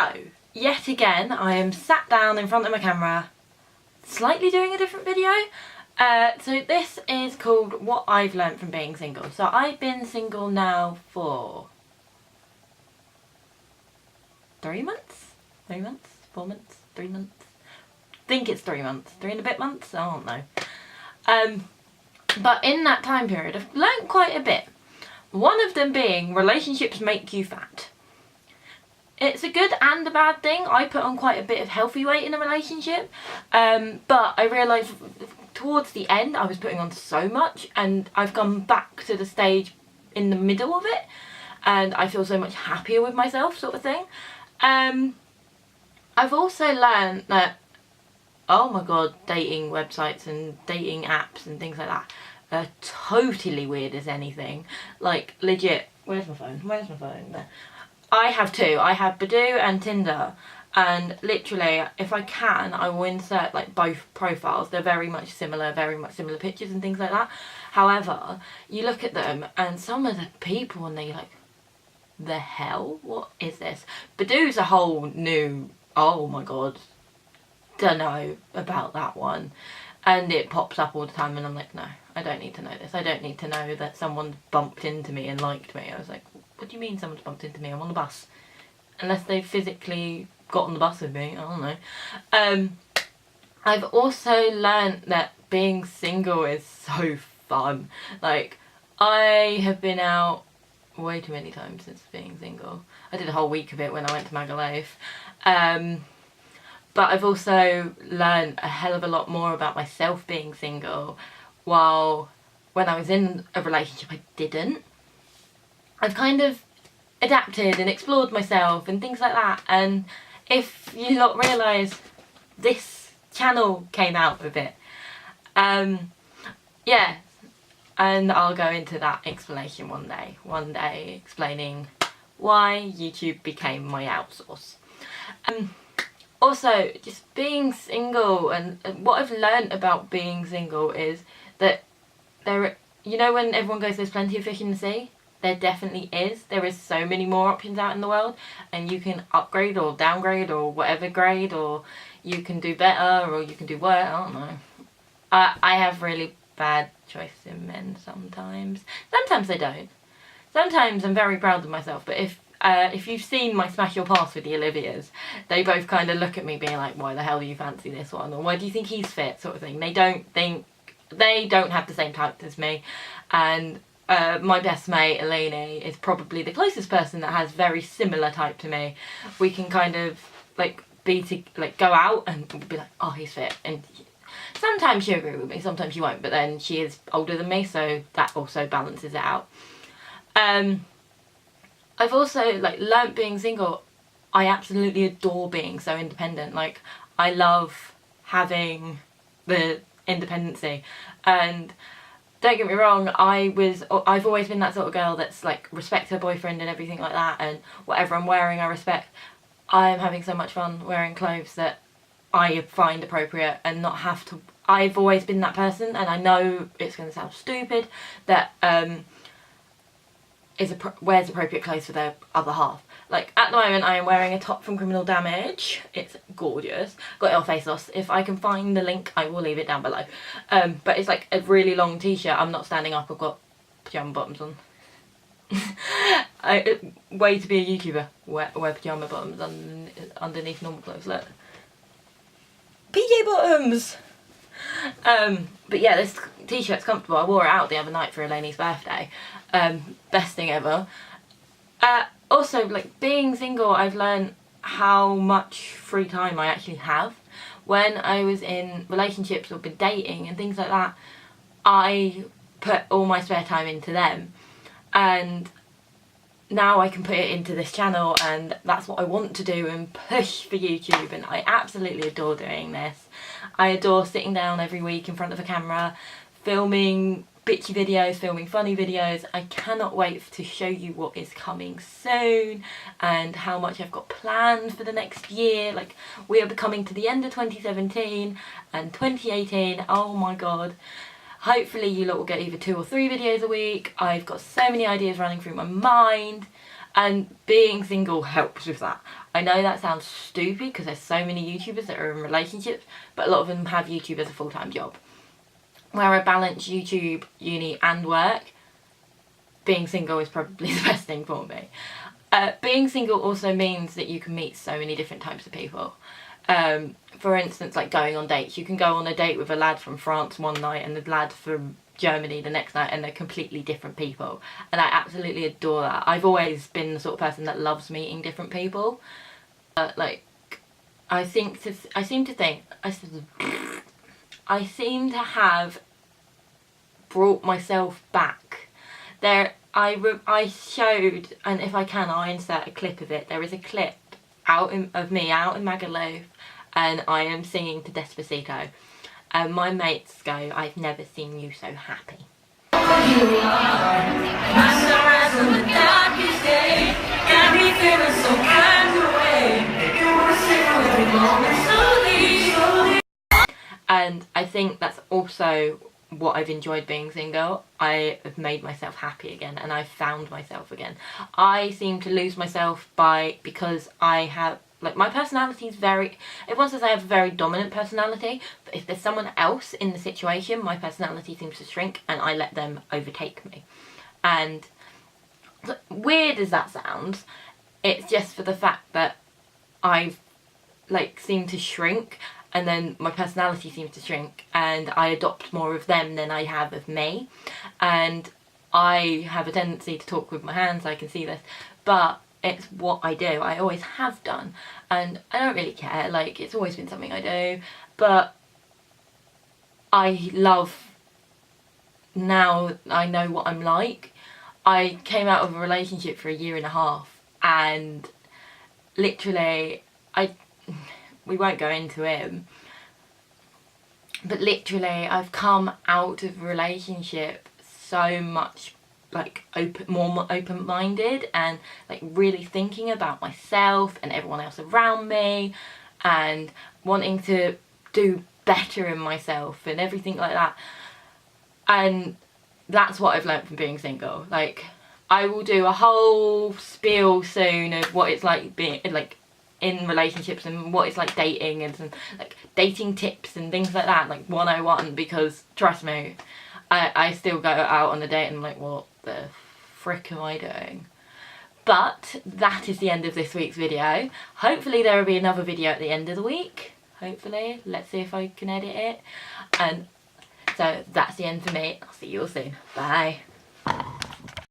So, yet again, I am sat down in front of my camera, slightly doing a different video. So this is called What I've Learnt from Being Single. So I've been single now for 3 months? 3 months? 4 months? 3 months? I think it's 3 months. 3 and a bit months? I don't know. But in that time period, I've learnt quite a bit. One of them being relationships make you fat. It's a good and a bad thing. I put on quite a bit of healthy weight in a relationship, but I realised towards the end I was putting on so much, and I've gone back to the stage in the middle of it, and I feel so much happier with myself, sort of thing. I've also learned that, oh my god, dating websites and dating apps and things like that are totally weird as anything. Like, legit. Where's my phone? Where's my phone? There. I have two. I have Badoo and Tinder, and literally, if I can, I will insert like both profiles. They're very much similar pictures and things like that. However, you look at them and some of the people and they're like, the hell? What is this? Badoo's a whole new, oh my god, don't know about that one. And it pops up all the time and I'm like, no, I don't need to know this. I don't need to know that someone bumped into me and liked me. I was like, what do you mean someone's bumped into me? I'm on the bus. Unless they physically got on the bus with me, I don't know. I've also learnt that being single is so fun. Like, I have been out way too many times since being single. I did a whole week of it when I went to Magaluf. But I've also learned a hell of a lot more about myself being single, while when I was in a relationship I didn't. I've kind of adapted and explored myself and things like that, and if you lot realise, this channel came out with it. Yeah, and I'll go into that explanation one day explaining why YouTube became my outsource. Also, just being single, and what I've learnt about being single is that you know when everyone goes, there's plenty of fish in the sea? There definitely is. There is so many more options out in the world, and you can upgrade or downgrade or whatever grade, or you can do better or you can do worse, I don't know. I have really bad choice in men sometimes. Sometimes I don't. Sometimes I'm very proud of myself, but if you've seen my Smash Your Pass with the Olivias, they both kind of look at me being like, why the hell do you fancy this one? Or why do you think he's fit, sort of thing. They don't have the same type as me. And my best mate, Eleni, is probably the closest person that has very similar type to me. We can kind of like go out and be like, oh, he's fit. And sometimes she'll agree with me, sometimes she won't, but then she is older than me, so that also balances it out. I've also learnt being single. I absolutely adore being so independent. Like, I love having the independency, and don't get me wrong, I've always been that sort of girl that's like, respect her boyfriend and everything like that, and whatever I'm wearing I respect. I'm having so much fun wearing clothes that I find appropriate and not have to. I've always been that person, and I know it's going to sound stupid, that wears appropriate clothes for their other half. Like, at the moment I am wearing a top from Criminal Damage. It's gorgeous. Got it off ASOS. If I can find the link I will leave it down below. But it's like a really long t-shirt. I'm not standing up, I've got pyjama bottoms on. Way to be a YouTuber. Wear pyjama bottoms underneath normal clothes. Look. PJ bottoms! But yeah, this t-shirt's comfortable. I wore it out the other night for Eleni's birthday. Best thing ever. Also, like, being single, I've learned how much free time I actually have. When I was in relationships or been dating and things like that, I put all my spare time into them, and now I can put it into this channel, and that's what I want to do and push for YouTube, and I absolutely adore doing this. I adore sitting down every week in front of a camera, filming bitchy videos, filming funny videos. I cannot wait to show you what is coming soon and how much I've got planned for the next year. Like, we are coming to the end of 2017 and 2018, oh my god. Hopefully you lot will get either 2 or 3 videos a week. I've got so many ideas running through my mind. And being single helps with that. I know that sounds stupid because there's so many YouTubers that are in relationships, but a lot of them have YouTube as a full-time job. Where I balance YouTube, uni and work, being single is probably the best thing for me. Being single also means that you can meet so many different types of people. For instance, like going on dates. You can go on a date with a lad from France one night and a lad from Germany the next night, and they're completely different people. And I absolutely adore that. I've always been the sort of person that loves meeting different people. I seem to have brought myself back. I showed, and if I can I'll insert a clip of it. There is a clip of me out in Magaluf, and I am singing to Despacito, and my mates go, "I've never seen you so happy." And I think that's also what I've enjoyed being single. I have made myself happy again, and I've found myself again. I seem to lose myself because I have, like, my personality is everyone says I have a very dominant personality, but if there's someone else in the situation, my personality seems to shrink and I let them overtake me. And weird as that sounds, it's just for the fact that I've seem to shrink, and then my personality seems to shrink, and I adopt more of them than I have of me. And I have a tendency to talk with my hands, I can see this, but it's what I do. I always have done, and I don't really care. Like, it's always been something I do, but I love, now I know what I'm like. I came out of a relationship for 1.5 years, and literally, we won't go into him, but literally I've come out of a relationship so much more open-minded, and really thinking about myself and everyone else around me, and wanting to do better in myself and everything like that. And that's what I've learnt from being single. I will do a whole spiel soon of what it's like being in relationships, and what it's like dating, and some dating tips and things like that, 101, because trust me, I still go out on a date and I'm like, what the frick am I doing? But that is the end of this week's video. Hopefully there will be another video at the end of the week. Hopefully. Let's see if I can edit it. And so that's the end for me. I'll see you all soon. Bye.